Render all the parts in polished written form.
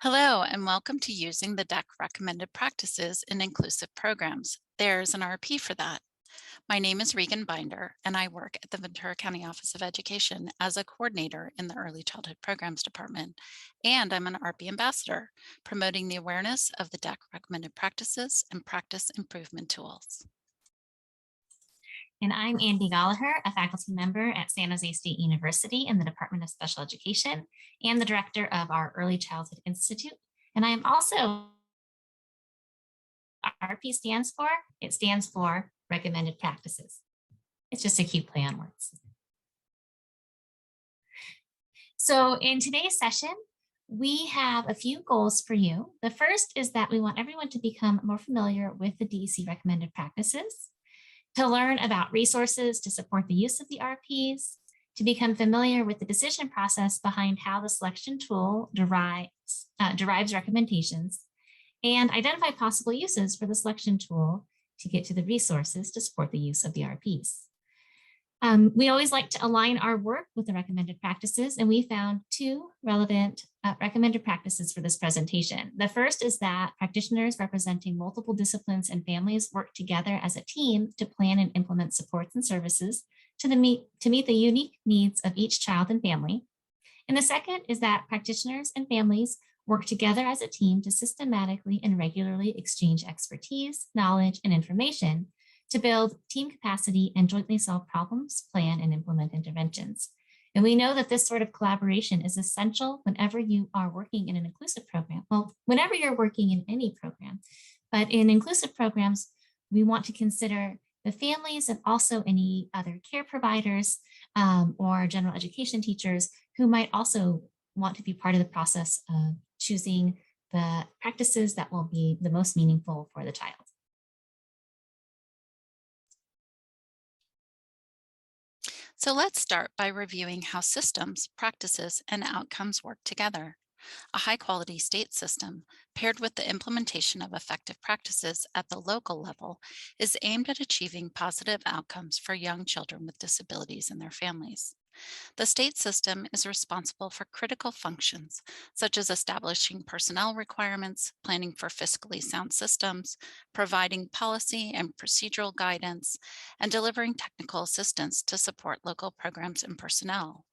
Hello, and welcome to using the DEC Recommended Practices in Inclusive Programs. There's an RP for that. My name is Regan Binder, and I work at the Ventura County Office of Education as a coordinator in the Early Childhood Programs Department, and I'm an RP ambassador, promoting the awareness of the DEC Recommended Practices and practice improvement tools. And I'm Andy Gallagher, a faculty member at San Jose State University in the Department of Special Education and the director of our Early Childhood Institute. And I am also, RP stands for, it stands for Recommended Practices. It's just a cute play on words. So in today's session, we have a few goals for you. The first is that we want everyone to become more familiar with the DEC Recommended Practices, to learn about resources to support the use of the RPs, to become familiar with the decision process behind how the selection tool derives recommendations, and identify possible uses for the selection tool to get to the resources to support the use of the RPs. We always like to align our work with the recommended practices, and we found two relevant recommended practices for this presentation. The first is that practitioners representing multiple disciplines and families work together as a team to plan and implement supports and services to meet the unique needs of each child and family. And the second is that practitioners and families work together as a team to systematically and regularly exchange expertise, knowledge, and information to build team capacity and jointly solve problems, plan, and implement interventions. And we know that this sort of collaboration is essential whenever you are working in an inclusive program. Well, whenever you're working in any program, but in inclusive programs, we want to consider the families and also any other care providers or general education teachers who might also want to be part of the process of choosing the practices that will be the most meaningful for the child. So let's start by reviewing how systems, practices, and outcomes work together. A high-quality state system, paired with the implementation of effective practices at the local level, is aimed at achieving positive outcomes for young children with disabilities and their families. The state system is responsible for critical functions, such as establishing personnel requirements, planning for fiscally sound systems, providing policy and procedural guidance, and delivering technical assistance to support local programs and personnel.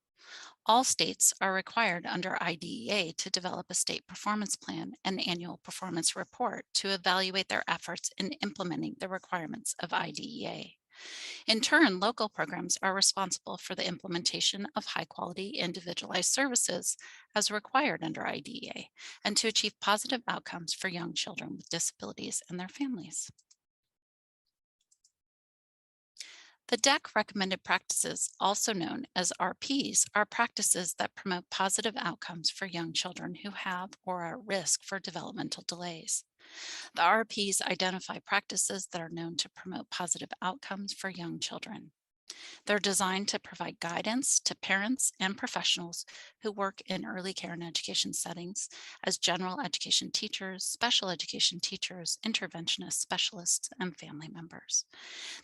All states are required under IDEA to develop a state performance plan and annual performance report to evaluate their efforts in implementing the requirements of IDEA. In turn, local programs are responsible for the implementation of high-quality individualized services as required under IDEA and to achieve positive outcomes for young children with disabilities and their families. The DEC Recommended Practices, also known as RPs, are practices that promote positive outcomes for young children who have or are at risk for developmental delays. The RPs identify practices that are known to promote positive outcomes for young children. They're designed to provide guidance to parents and professionals who work in early care and education settings as general education teachers, special education teachers, interventionist specialists, and family members.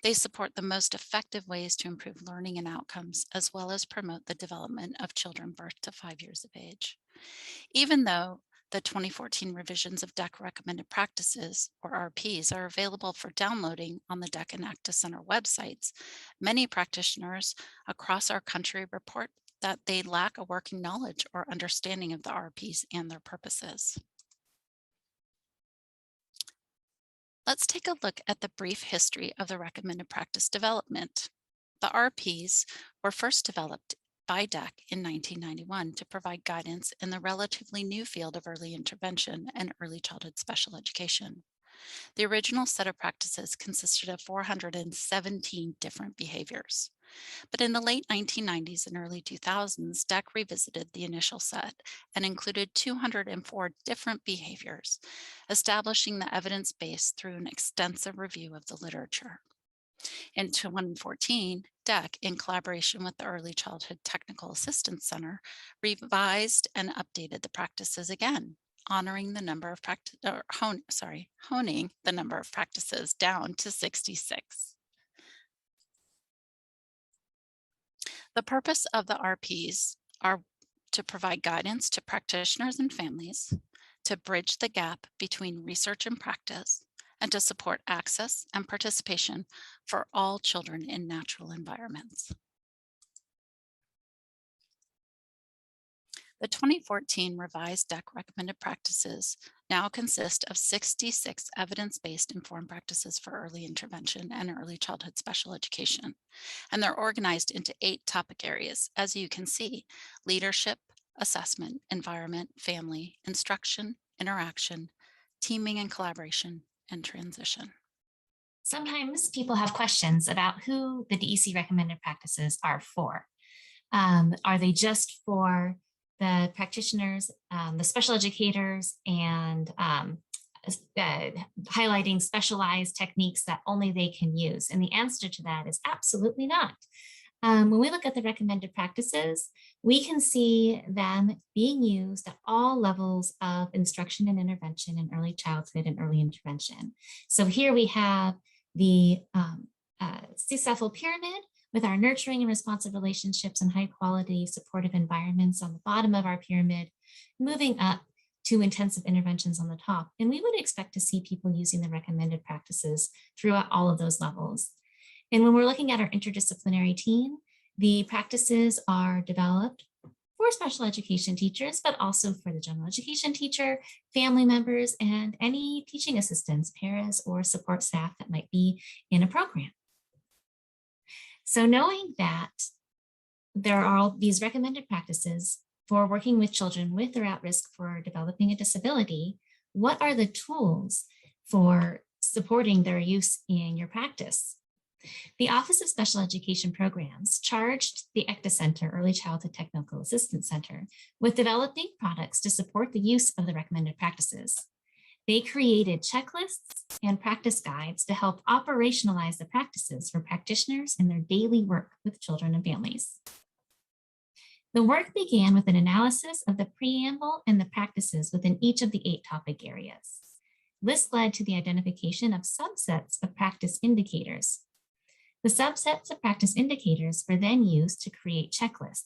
They support the most effective ways to improve learning and outcomes, as well as promote the development of children birth to 5 years of age. Even though the 2014 revisions of DEC Recommended Practices, or RPs, are available for downloading on the DEC and ACTA Center websites, many practitioners across our country report that they lack a working knowledge or understanding of the RPs and their purposes. Let's take a look at the brief history of the recommended practice development. The RPs were first developed by DEC in 1991 to provide guidance in the relatively new field of early intervention and early childhood special education. The original set of practices consisted of 417 different behaviors. But in the late 1990s and early 2000s, DEC revisited the initial set and included 204 different behaviors, establishing the evidence base through an extensive review of the literature. In 2014, DEC, in collaboration with the Early Childhood Technical Assistance Center, revised and updated the practices again, honoring the number of honing the number of practices down to 66. The purpose of the RPs are to provide guidance to practitioners and families, to bridge the gap between research and practice, and to support access and participation for all children in natural environments. The 2014 revised DEC Recommended Practices now consist of 66 evidence-based informed practices for early intervention and early childhood special education, and they're organized into 8 topic areas, as you can see: leadership, assessment, environment, family, instruction, interaction, teaming and collaboration, and transition. Sometimes people have questions about who the DEC recommended practices are for. Are they just for the practitioners, the special educators, and highlighting specialized techniques that only they can use? And the answer to that is absolutely not. When we look at the recommended practices, we can see them being used at all levels of instruction and intervention in early childhood and early intervention. So here we have the successful pyramid with our nurturing and responsive relationships and high quality supportive environments on the bottom of our pyramid, moving up to intensive interventions on the top. And we would expect to see people using the recommended practices throughout all of those levels. And when we're looking at our interdisciplinary team, the practices are developed for special education teachers, but also for the general education teacher, family members, and any teaching assistants, paras, or support staff that might be in a program. So knowing that there are all these recommended practices for working with children with or at risk for developing a disability, what are the tools for supporting their use in your practice? The Office of Special Education Programs charged the ECTA Center, Early Childhood Technical Assistance Center, with developing products to support the use of the recommended practices. They created checklists and practice guides to help operationalize the practices for practitioners in their daily work with children and families. The work began with an analysis of the preamble and the practices within each of the 8 topic areas. This led to the identification of subsets of practice indicators. The subsets of practice indicators were then used to create checklists.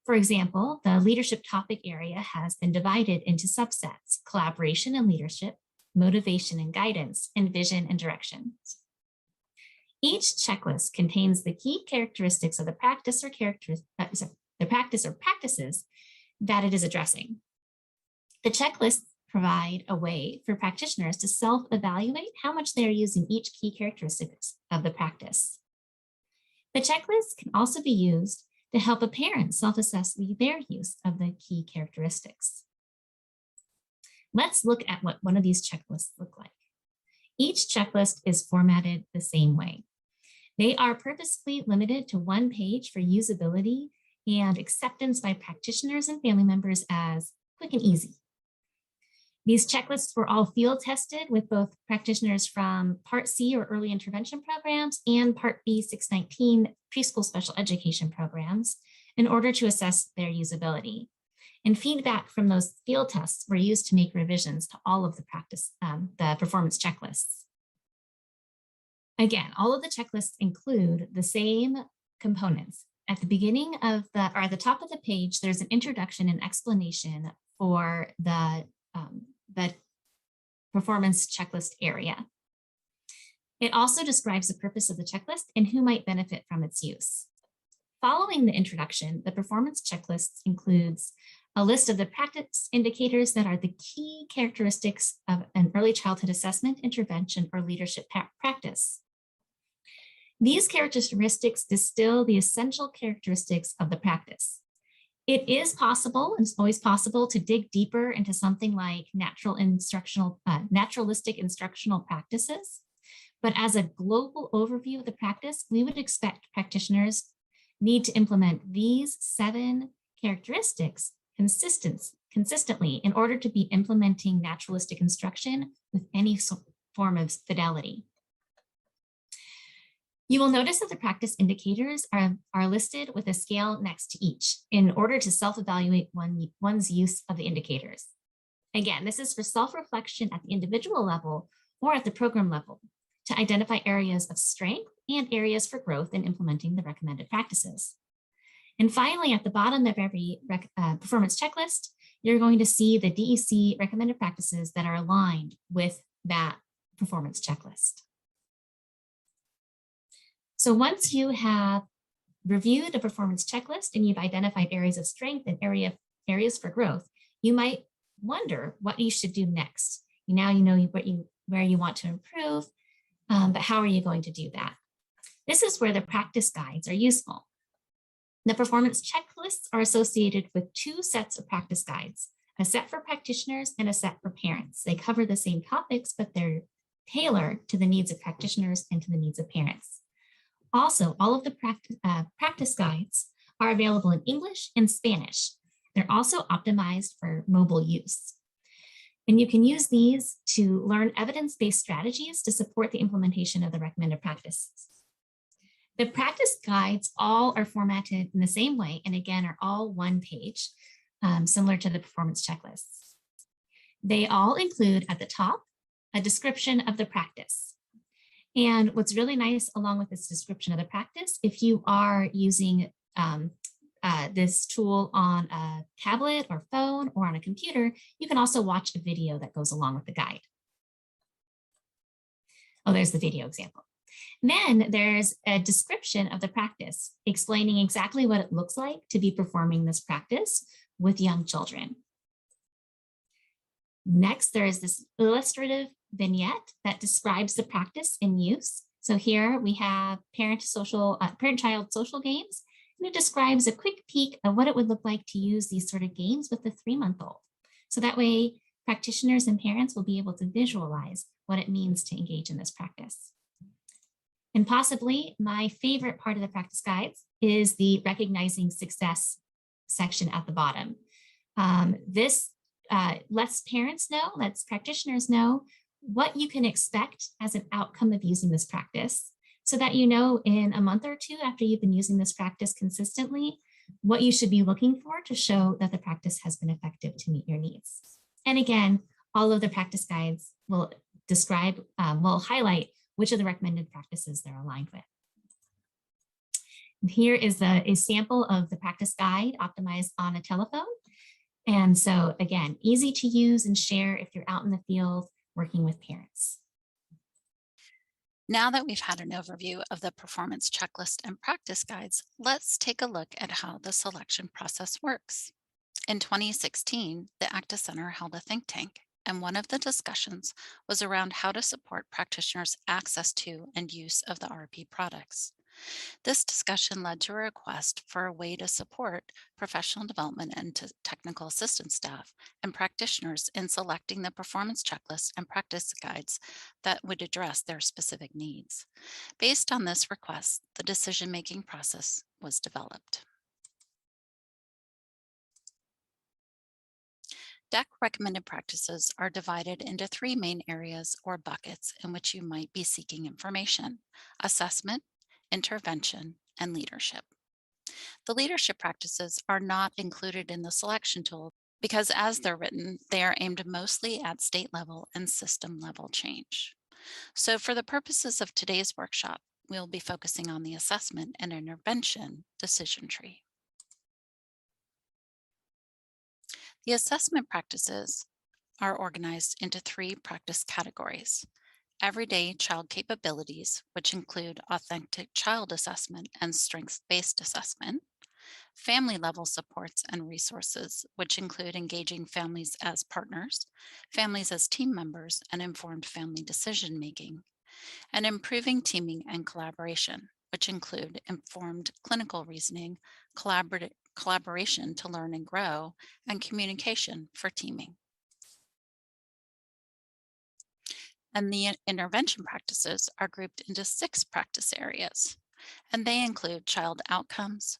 For example, the leadership topic area has been divided into subsets: collaboration and leadership, motivation and guidance, and vision and direction. Each checklist contains the key characteristics of the practice or practices that it is addressing. The checklists provide a way for practitioners to self-evaluate how much they are using each key characteristics of the practice. The checklist can also be used to help a parent self-assess their use of the key characteristics. Let's look at what one of these checklists look like. Each checklist is formatted the same way. They are purposefully limited to 1 page for usability and acceptance by practitioners and family members as quick and easy. These checklists were all field tested with both practitioners from Part C or early intervention programs and Part B 619 preschool special education programs in order to assess their usability. And feedback from those field tests were used to make revisions to all of the performance checklists. Again, all of the checklists include the same components. At the beginning of or at the top of the page, there's an introduction and explanation for the performance checklist area. It also describes the purpose of the checklist and who might benefit from its use. Following the introduction, the performance checklist includes a list of the practice indicators that are the key characteristics of an early childhood assessment, intervention, or leadership practice. These characteristics distill the essential characteristics of the practice. It is possible, and it's always possible, to dig deeper into something like naturalistic instructional practices. But as a global overview of the practice, we would expect practitioners need to implement these 7 characteristics consistently in order to be implementing naturalistic instruction with any form of fidelity. You will notice that the practice indicators are listed with a scale next to each in order to self-evaluate one's use of the indicators. Again, this is for self-reflection at the individual level or at the program level to identify areas of strength and areas for growth in implementing the recommended practices. And finally, at the bottom of every performance checklist, you're going to see the DEC recommended practices that are aligned with that performance checklist. So once you have reviewed a performance checklist and you've identified areas of strength and areas for growth, you might wonder what you should do next. Now you know where you want to improve, but how are you going to do that? This is where the practice guides are useful. The performance checklists are associated with two sets of practice guides, a set for practitioners and a set for parents. They cover the same topics, but they're tailored to the needs of practitioners and to the needs of parents. Also, all of the practice guides are available in English and Spanish. They're also optimized for mobile use. And you can use these to learn evidence-based strategies to support the implementation of the recommended practices. The practice guides all are formatted in the same way, and again, are all one page, similar to the performance checklists. They all include at the top a description of the practice. And what's really nice along with this description of the practice, if you are using this tool on a tablet or phone or on a computer, you can also watch a video that goes along with the guide. Oh, there's the video example. Then there's a description of the practice explaining exactly what it looks like to be performing this practice with young children. Next, there is this illustrative vignette that describes the practice in use. So here we have parent-child social games, and it describes a quick peek of what it would look like to use these sort of games with a 3-month-old. So that way, practitioners and parents will be able to visualize what it means to engage in this practice. And possibly my favorite part of the practice guides is the recognizing success section at the bottom. This lets parents know, lets practitioners know what you can expect as an outcome of using this practice, so that you know in a month or two after you've been using this practice consistently, what you should be looking for to show that the practice has been effective to meet your needs. And again, all of the practice guides will will highlight which of the recommended practices they're aligned with. Here is a sample of the practice guide optimized on a telephone. And so again, easy to use and share if you're out in the field working with parents. Now that we've had an overview of the performance checklist and practice guides, let's take a look at how the selection process works. In 2016, the ACTA Center held a think tank, and one of the discussions was around how to support practitioners' access to and use of the RP products. This discussion led to a request for a way to support professional development and technical assistance staff and practitioners in selecting the performance checklists and practice guides that would address their specific needs. Based on this request, the decision-making process was developed. DEC recommended practices are divided into 3 main areas or buckets in which you might be seeking information: assessment, intervention, and leadership. The leadership practices are not included in the selection tool because as they're written, they are aimed mostly at state level and system level change. So for the purposes of today's workshop, we'll be focusing on the assessment and intervention decision tree. The assessment practices are organized into 3 practice categories: everyday child capabilities, which include authentic child assessment and strengths-based assessment; family level supports and resources, which include engaging families as partners, families as team members, and informed family decision making; and improving teaming and collaboration, which include informed clinical reasoning, collaboration to learn and grow, and communication for teaming. And the intervention practices are grouped into 6 practice areas, and they include child outcomes,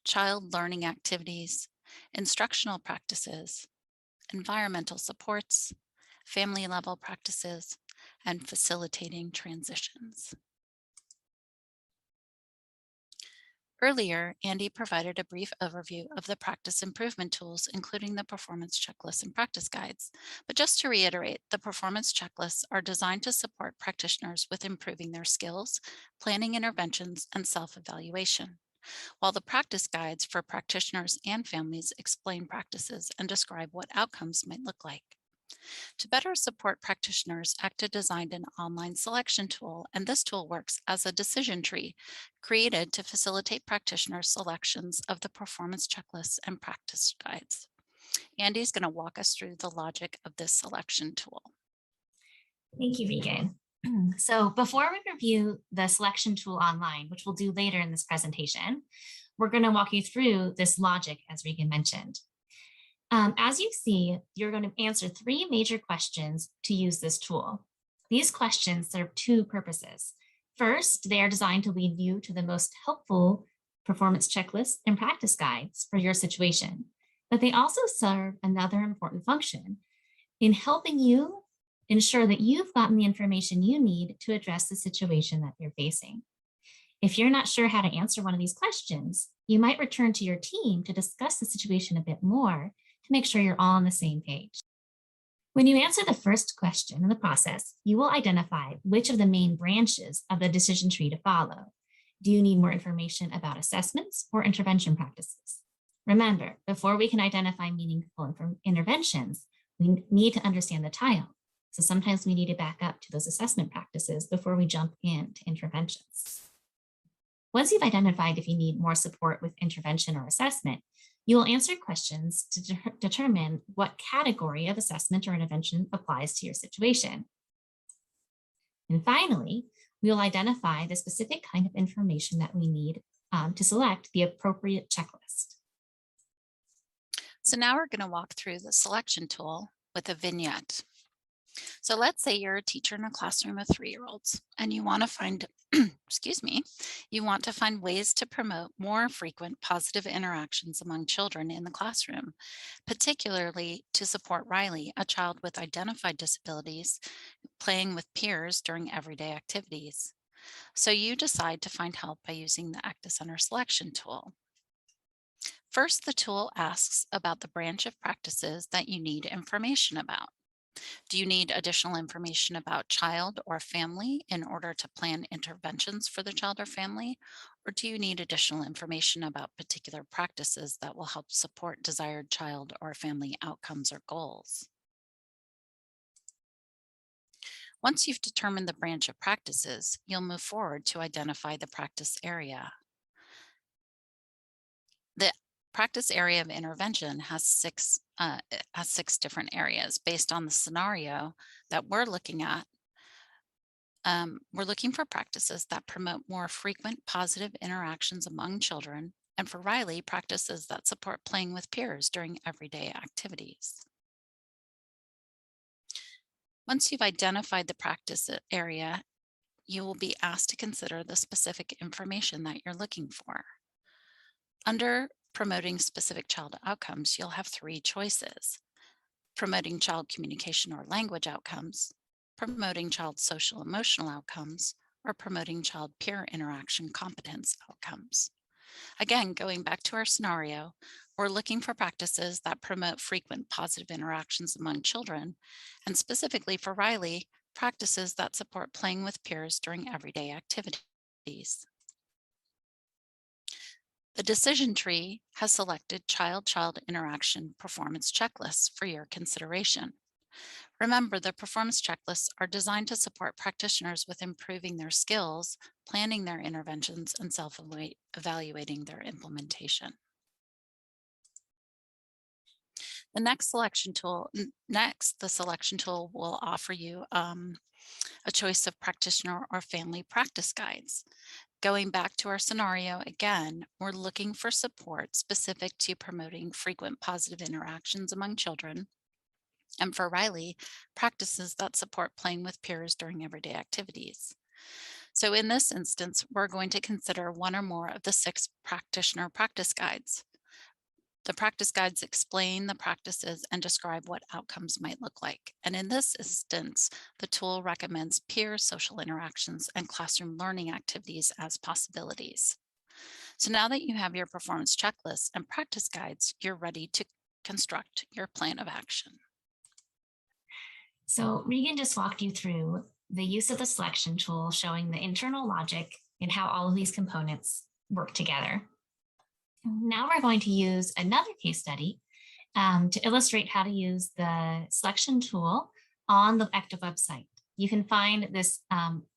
child learning activities, instructional practices, environmental supports, family level practices, and facilitating transitions. Earlier, Andy provided a brief overview of the practice improvement tools, including the performance checklists and practice guides. But just to reiterate, the performance checklists are designed to support practitioners with improving their skills, planning interventions, and self-evaluation. while the practice guides for practitioners and families explain practices and describe what outcomes might look like. To better support practitioners, ACTA designed an online selection tool, and this tool works as a decision tree created to facilitate practitioner selections of the performance checklists and practice guides. Andy's going to walk us through the logic of this selection tool. Thank you, Regan. So before we review the selection tool online, which we'll do later in this presentation, we're going to walk you through this logic as Regan mentioned. As you see, you're going to answer three major questions to use this tool. These questions serve two purposes. First, they are designed to lead you to the most helpful performance checklists and practice guides for your situation, but they also serve another important function in helping you ensure that you've gotten the information you need to address the situation that you're facing. If you're not sure how to answer one of these questions, you might return to your team to discuss the situation a bit more to make sure you're all on the same page. When you answer the first question in the process, you will identify which of the main branches of the decision tree to follow. Do you need more information about assessments or intervention practices? Remember, before we can identify meaningful interventions, we need to understand the tile. So sometimes we need to back up to those assessment practices before we jump into interventions. Once you've identified if you need more support with intervention or assessment, you will answer questions to determine what category of assessment or intervention applies to your situation. And finally, we will identify the specific kind of information that we need to select the appropriate checklist. So now we're going to walk through the selection tool with a vignette. So let's say you're a teacher in a classroom of 3-year-olds and you want to find, you want to find ways to promote more frequent positive interactions among children in the classroom, particularly to support Riley, a child with identified disabilities, playing with peers during everyday activities. So you decide to find help by using the ACTA Center selection tool. First, the tool asks about the branch of practices that you need information about. Do you need additional information about child or family in order to plan interventions for the child or family? Or do you need additional information about particular practices that will help support desired child or family outcomes or goals? Once you've determined the branch of practices, you'll move forward to identify the practice area. The practice area of intervention has six different areas based on the scenario that we're looking at. We're looking for practices that promote more frequent positive interactions among children, and for Riley, practices that support playing with peers during everyday activities. Once you've identified the practice area, you will be asked to consider the specific information that you're looking for. Under promoting specific child outcomes, you'll have three choices: promoting child communication or language outcomes, promoting child social emotional outcomes, or promoting child peer interaction competence outcomes. Again, going back to our scenario, we're looking for practices that promote frequent positive interactions among children, and specifically for Riley, practices that support playing with peers during everyday activities. The decision tree has selected child-child interaction performance checklists for your consideration. Remember, the performance checklists are designed to support practitioners with improving their skills, planning their interventions, and self-evaluating their implementation. The selection tool will offer you a choice of practitioner or family practice guides. Going back to our scenario again, we're looking for support specific to promoting frequent positive interactions among children. And for Riley, practices that support playing with peers during everyday activities. So in this instance, we're going to consider one or more of the 6 practitioner practice guides. The practice guides explain the practices and describe what outcomes might look like. And in this instance, the tool recommends peer social interactions and classroom learning activities as possibilities. So now that you have your performance checklists and practice guides, you're ready to construct your plan of action. So Regan just walked you through the use of the selection tool, showing the internal logic and how all of these components work together. Now we're going to use another case study to illustrate how to use the selection tool on the ECTA website. You can find this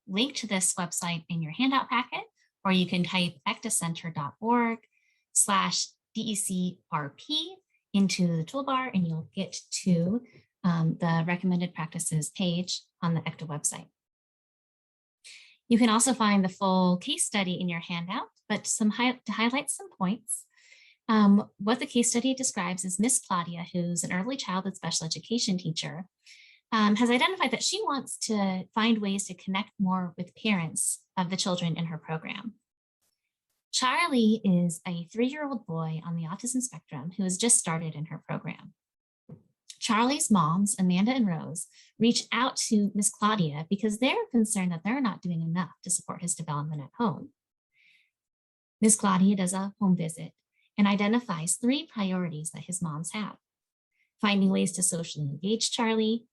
link to this website in your handout packet, or you can type ectacenter.org/DECRP into the toolbar and you'll get to the recommended practices page on the ECTA website. You can also find the full case study in your handout, but to highlight some points. What the case study describes is Miss Claudia, who's an early childhood special education teacher, has identified that she wants to find ways to connect more with parents of the children in her program. Charlie is a 3-year-old boy on the autism spectrum who has just started in her program. Charlie's moms, Amanda and Rose, reach out to Miss Claudia because they're concerned that they're not doing enough to support his development at home. Miss Claudia does a home visit and identifies 3 priorities that his moms have: finding ways to socially engage Charlie,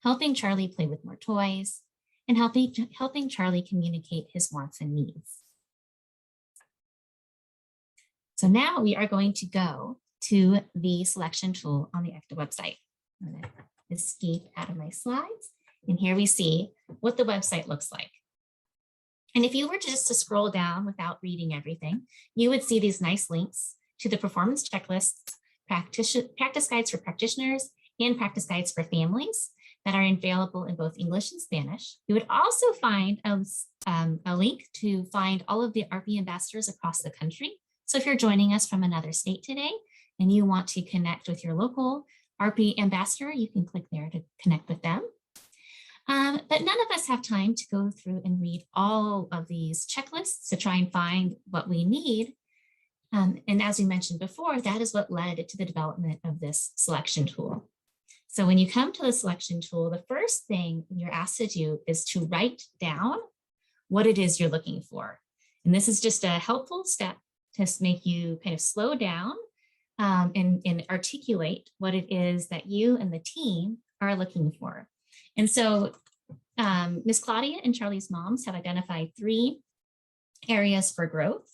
helping Charlie play with more toys, and helping Charlie communicate his wants and needs. So now we are going to go to the selection tool on the ECTA website. I'm going to escape out of my slides. And here we see what the website looks like. And if you were just to scroll down without reading everything, you would see these nice links to the performance checklists, practice guides for practitioners, and practice guides for families that are available in both English and Spanish. You would also find a link to find all of the RP ambassadors across the country. So if you're joining us from another state today and you want to connect with your local RP ambassador, you can click there to connect with them. But none of us have time to go through and read all of these checklists to try and find what we need. And as we mentioned before, that is what led to the development of this selection tool. So when you come to the selection tool, the first thing you're asked to do is to write down what it is you're looking for. And this is just a helpful step to make you kind of slow down and articulate what it is that you and the team are looking for. And so Miss Claudia and Charlie's moms have identified 3 areas for growth.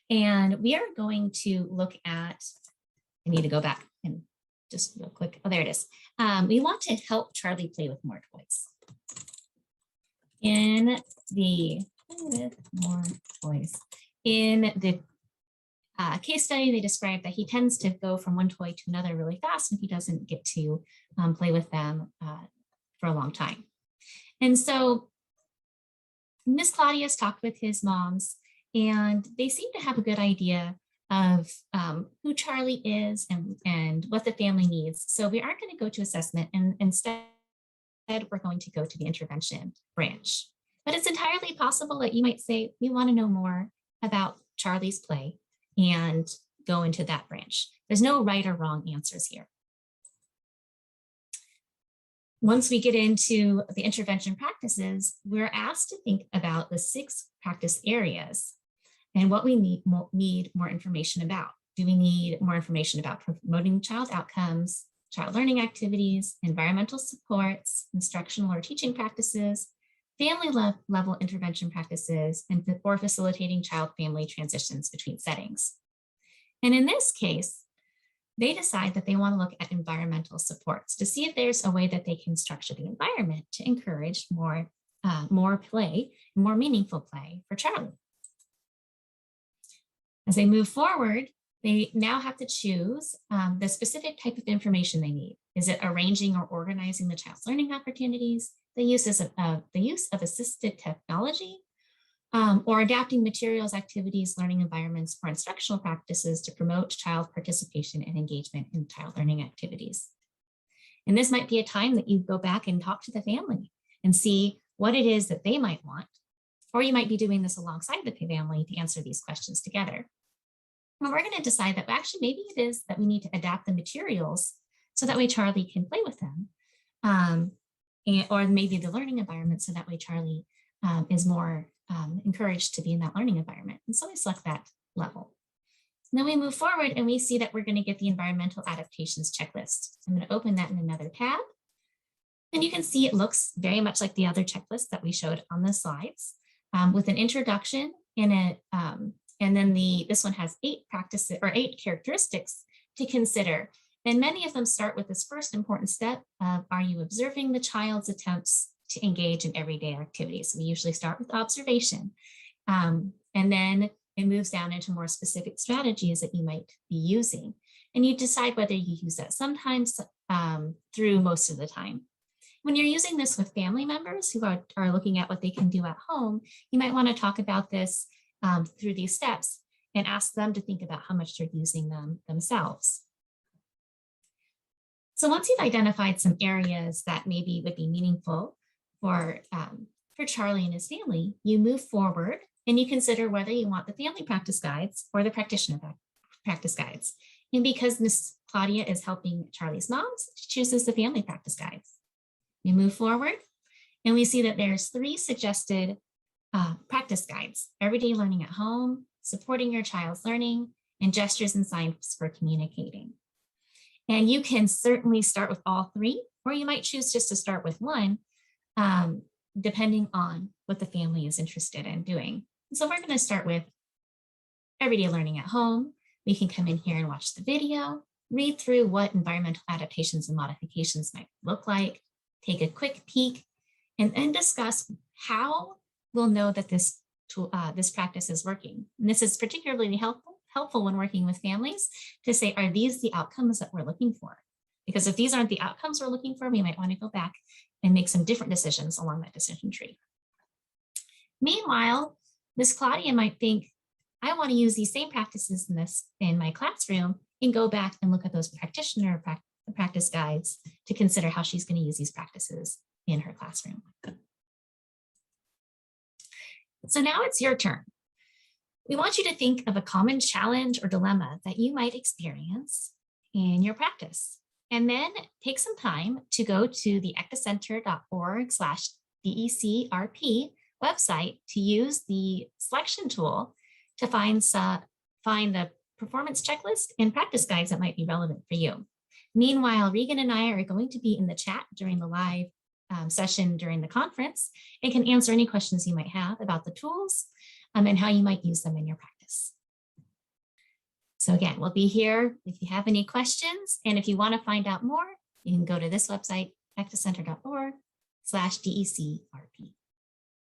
And we are going to look at, I need to go back and just real quick. Oh, there it is. We want to help Charlie play with more toys. In the case study, they describe that he tends to go from one toy to another really fast and he doesn't get to play with them for a long time. And so Miss Claudia's talked with his moms and they seem to have a good idea of who Charlie is and what the family needs. So we aren't going to go to assessment, and instead we're going to go to the intervention branch. But it's entirely possible that you might say, we want to know more about Charlie's play and go into that branch. There's no right or wrong answers here. Once we get into the intervention practices, we're asked to think about the 6 practice areas and what we need more information about. Do we need more information about promoting child outcomes, child learning activities, environmental supports, instructional or teaching practices, family level intervention practices, or facilitating child-family transitions between settings? And in this case, they decide that they want to look at environmental supports to see if there's a way that they can structure the environment to encourage more play, more meaningful play for Charlie. As they move forward, they now have to choose the specific type of information they need. Is it arranging or organizing the child's learning opportunities, the use of assisted technology, or adapting materials, activities, learning environments, or instructional practices to promote child participation and engagement in child learning activities? And this might be a time that you go back and talk to the family and see what it is that they might want, or you might be doing this alongside the family to answer these questions together. And we're going to decide that actually maybe it is that we need to adapt the materials so that way Charlie can play with them, or maybe the learning environment so that way Charlie is more encouraged to be in that learning environment. And so we select that level. And then we move forward and we see that we're going to get the environmental adaptations checklist. I'm going to open that in another tab. And you can see it looks very much like the other checklist that we showed on the slides, with an introduction and And then this one has 8 practices or 8 characteristics to consider. And many of them start with this first important step of, are you observing the child's attempts to engage in everyday activities? So we usually start with observation. And then it moves down into more specific strategies that you might be using. And you decide whether you use that sometimes through most of the time. When you're using this with family members who are looking at what they can do at home, you might want to talk about this through these steps and ask them to think about how much they're using them themselves. So once you've identified some areas that maybe would be meaningful for Charlie and his family, you move forward and you consider whether you want the family practice guides or the practitioner practice guides. And because Miss Claudia is helping Charlie's moms, she chooses the family practice guides. We move forward and we see that there's 3 suggested practice guides: everyday learning at home, supporting your child's learning, and gestures and signs for communicating. And you can certainly start with all 3, or you might choose just to start with one, depending on what the family is interested in doing. So we're going to start with everyday learning at home. We can come in here and watch the video, read through what environmental adaptations and modifications might look like, take a quick peek, and then discuss how we'll know that this practice is working. And this is particularly helpful when working with families to say, are these the outcomes that we're looking for? Because if these aren't the outcomes we're looking for, we might want to go back and make some different decisions along that decision tree. Meanwhile, Miss Claudia might think, I want to use these same practices in my classroom, and go back and look at those practitioner practice guides to consider how she's going to use these practices in her classroom. So now it's your turn. We want you to think of a common challenge or dilemma that you might experience in your practice, and then take some time to go to the ecacenter.org/DECRP website to use the selection tool to find the performance checklist and practice guides that might be relevant for you. Meanwhile, Regan and I are going to be in the chat during the live session during the conference and can answer any questions you might have about the tools and how you might use them in your practice. So again, we'll be here if you have any questions. And if you want to find out more, you can go to this website, ecacenter.org/DECRP.